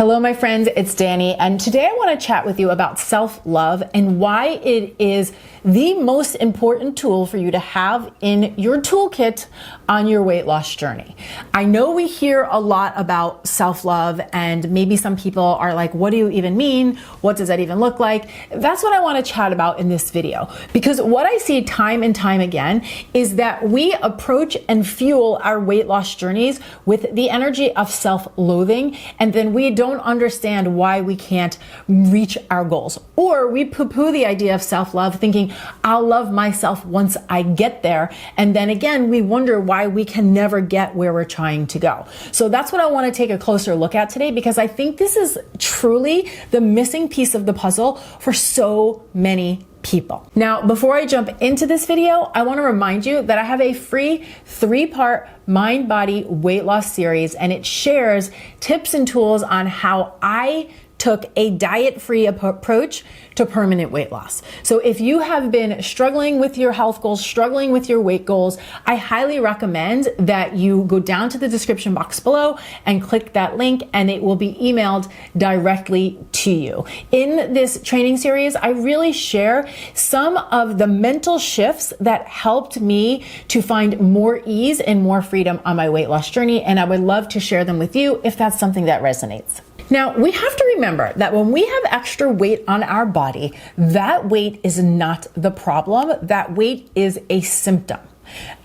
Hello, my friends, it's Dani, and today I want to chat with you about self-love and why it is the most important tool for you to have in your toolkit on your weight loss journey. I know we hear a lot about self-love, and maybe some people are like, what do you even mean? What does that even look like? That's what I want to chat about in this video, because what I see time and time again is that we approach and fuel our weight loss journeys with the energy of self-loathing, and then we don't understand why we can't reach our goals. Or we poo-poo the idea of self-love, thinking, I'll love myself once I get there. And then again, we wonder why we can never get where we're trying to go. So that's what I want to take a closer look at today, because I think this is truly the missing piece of the puzzle for so many people. Now, before I jump into this video, I want to remind you that I have a free 3-part mind-body weight loss series, and it shares tips and tools on how I took a diet-free approach to permanent weight loss. So if you have been struggling with your health goals, struggling with your weight goals, I highly recommend that you go down to the description box below and click that link, and it will be emailed directly to you. In this training series, I really share some of the mental shifts that helped me to find more ease and more freedom on my weight loss journey, and I would love to share them with you if that's something that resonates. Now, we have to remember that when we have extra weight on our body, that weight is not the problem. That weight is a symptom.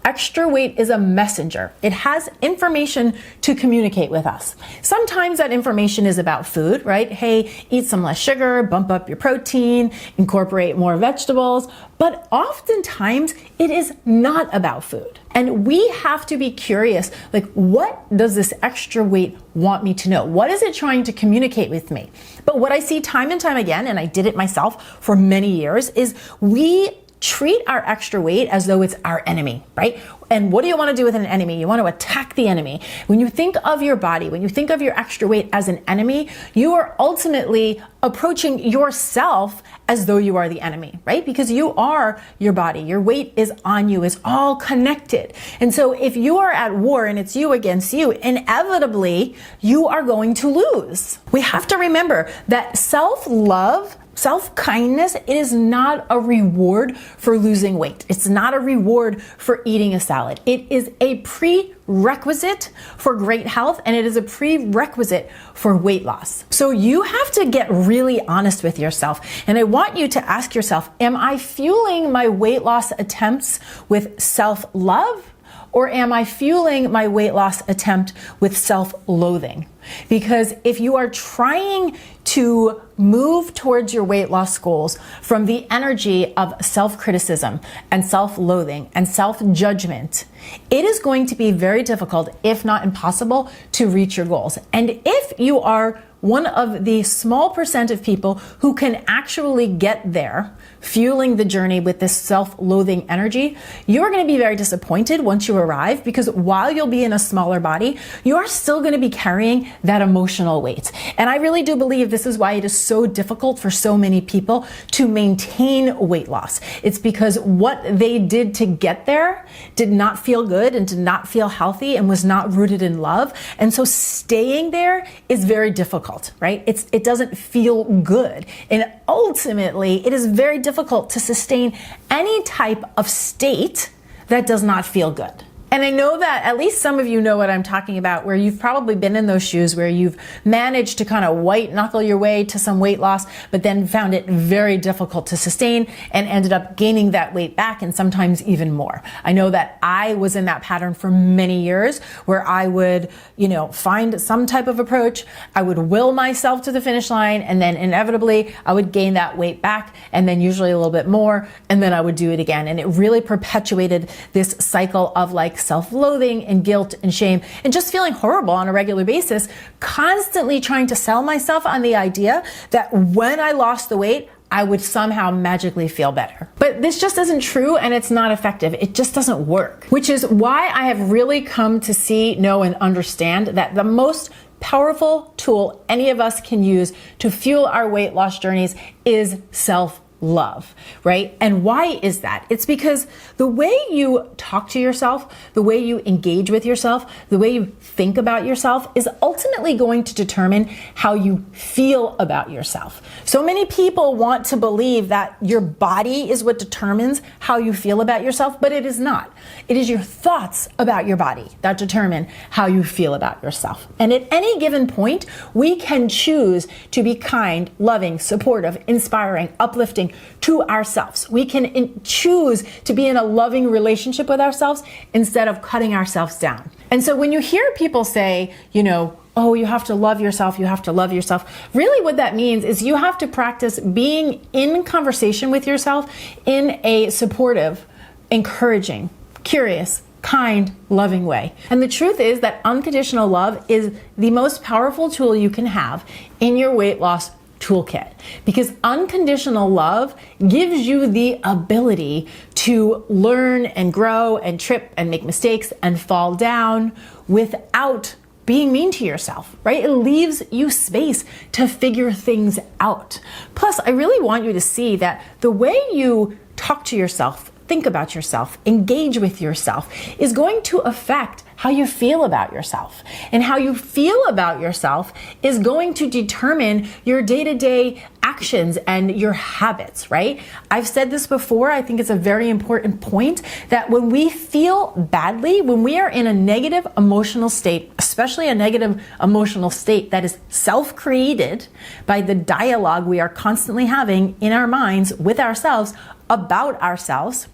Extra weight is a messenger. It has information to communicate with us. Sometimes that information is about food, right? Hey, eat some less sugar, bump up your protein, incorporate more vegetables. But oftentimes it is not about food. And we have to be curious, like, what does this extra weight want me to know? What is it trying to communicate with me? But what I see time and time again, and I did it myself for many years, is we treat our extra weight as though it's our enemy, right? And what do you want to do with an enemy? You want to attack the enemy. When you think of your body, when you think of your extra weight as an enemy, you are ultimately approaching yourself as though you are the enemy, right? Because you are your body. Your weight is on you. It's all connected. And so if you are at war and it's you against you, inevitably you are going to lose. We have to remember that self-love, self-kindness, it is not a reward for losing weight. It's not a reward for eating a salad. It is a prerequisite for great health, and it is a prerequisite for weight loss. So you have to get really honest with yourself. And I want you to ask yourself, am I fueling my weight loss attempts with self-love? Or am I fueling my weight loss attempt with self-loathing? Because if you are trying to move towards your weight loss goals from the energy of self-criticism and self-loathing and self-judgment, it is going to be very difficult, if not impossible, to reach your goals. And if you are one of the small percent of people who can actually get there, fueling the journey with this self-loathing energy, you're going to be very disappointed once you arrive, because while you'll be in a smaller body, you are still going to be carrying that emotional weight. And I really do believe this is why it is so difficult for so many people to maintain weight loss. It's because what they did to get there did not feel good and did not feel healthy and was not rooted in love. And so staying there is very difficult, right? It doesn't feel good. And ultimately, it is very difficult to sustain any type of state that does not feel good. And I know that at least some of you know what I'm talking about, where you've probably been in those shoes, where you've managed to kind of white knuckle your way to some weight loss, but then found it very difficult to sustain and ended up gaining that weight back, and sometimes even more. I know that I was in that pattern for many years, where I would, find some type of approach. I would will myself to the finish line, and then inevitably I would gain that weight back, and then usually a little bit more, and then I would do it again. And it really perpetuated this cycle of like self-loathing and guilt and shame and just feeling horrible on a regular basis, constantly trying to sell myself on the idea that when I lost the weight, I would somehow magically feel better. But this just isn't true, and it's not effective. It just doesn't work, which is why I have really come to see, know, and understand that the most powerful tool any of us can use to fuel our weight loss journeys is self-love. self-love, right? And why is that? It's because the way you talk to yourself, the way you engage with yourself, the way you think about yourself is ultimately going to determine how you feel about yourself. So many people want to believe that your body is what determines how you feel about yourself, but it is not. It is your thoughts about your body that determine how you feel about yourself. And at any given point, we can choose to be kind, loving, supportive, inspiring, uplifting to ourselves. We can choose to be in a loving relationship with ourselves instead of cutting ourselves down. And so when you hear people say, oh, you have to love yourself, you have to love yourself. Really what that means is you have to practice being in conversation with yourself in a supportive, encouraging, curious, kind, loving way. And the truth is that unconditional love is the most powerful tool you can have in your weight loss toolkit, because unconditional love gives you the ability to learn and grow and trip and make mistakes and fall down without being mean to yourself, right? It leaves you space to figure things out. Plus, I really want you to see that the way you talk to yourself, think about yourself, engage with yourself is going to affect how you feel about yourself. And how you feel about yourself is going to determine your day-to-day actions and your habits, right? I've said this before, I think it's a very important point that when we feel badly, when we are in a negative emotional state, especially a negative emotional state that is self-created by the dialogue we are constantly having in our minds with ourselves about ourselves,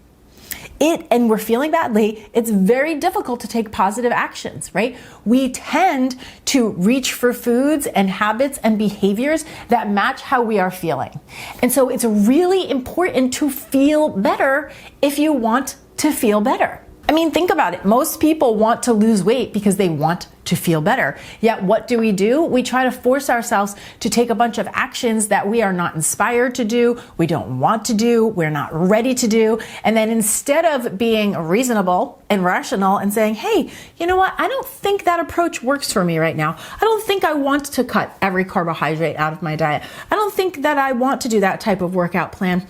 and we're feeling badly, it's very difficult to take positive actions, right? We tend to reach for foods and habits and behaviors that match how we are feeling. And so it's really important to feel better if you want to feel better. I mean, think about it. Most people want to lose weight because they want to feel better. Yet what do? We try to force ourselves to take a bunch of actions that we are not inspired to do, we don't want to do, we're not ready to do. And then instead of being reasonable and rational and saying, hey, you know what? I don't think that approach works for me right now. I don't think I want to cut every carbohydrate out of my diet. I don't think that I want to do that type of workout plan.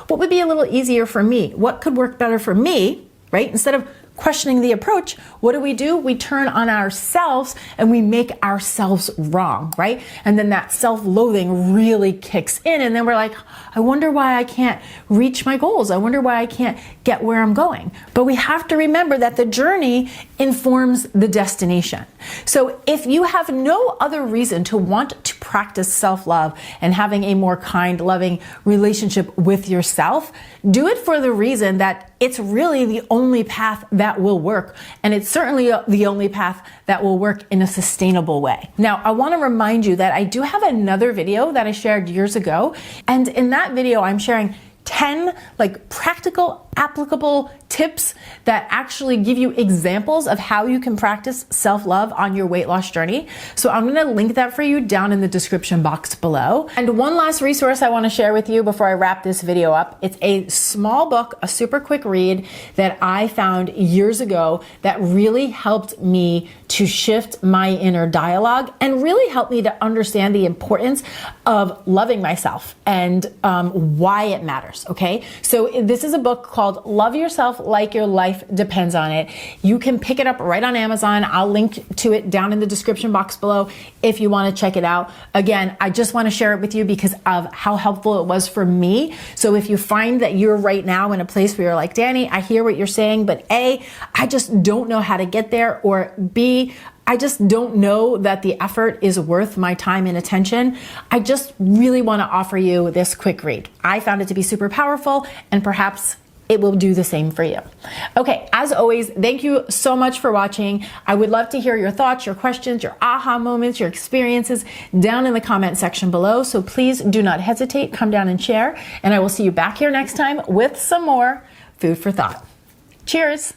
What would be a little easier for me? What could work better for me? Right? Instead of questioning the approach, what do? We turn on ourselves and we make ourselves wrong, right? And then that self-loathing really kicks in, and then we're like, I wonder why I can't reach my goals. I wonder why I can't get where I'm going. But we have to remember that the journey informs the destination. So if you have no other reason to want to practice self-love and having a more kind, loving relationship with yourself, do it for the reason that it's really the only path that will work. And it's certainly the only path that will work in a sustainable way. Now, I want to remind you that I do have another video that I shared years ago. And in that video, I'm sharing 10 practical, applicable tips that actually give you examples of how you can practice self-love on your weight loss journey. So I'm going to link that for you down in the description box below. And one last resource I want to share with you before I wrap this video up. It's a small book, a super quick read that I found years ago that really helped me to shift my inner dialogue and really helped me to understand the importance of loving myself and why it matters. Okay. So this is a book called Love Yourself Like Your Life Depends on It. You can pick it up right on Amazon. I'll link to it down in the description box below if you want to check it out. Again, I just want to share it with you because of how helpful it was for me. So if you find that you're right now in a place where you're like, Dani, I hear what you're saying, but A, I just don't know how to get there, or B, I just don't know that the effort is worth my time and attention, I just really want to offer you this quick read. I found it to be super powerful, and perhaps it will do the same for you. Okay, as always, thank you so much for watching. I would love to hear your thoughts, your questions, your aha moments, your experiences down in the comment section below. So please do not hesitate, come down and share, and I will see you back here next time with some more food for thought. Cheers.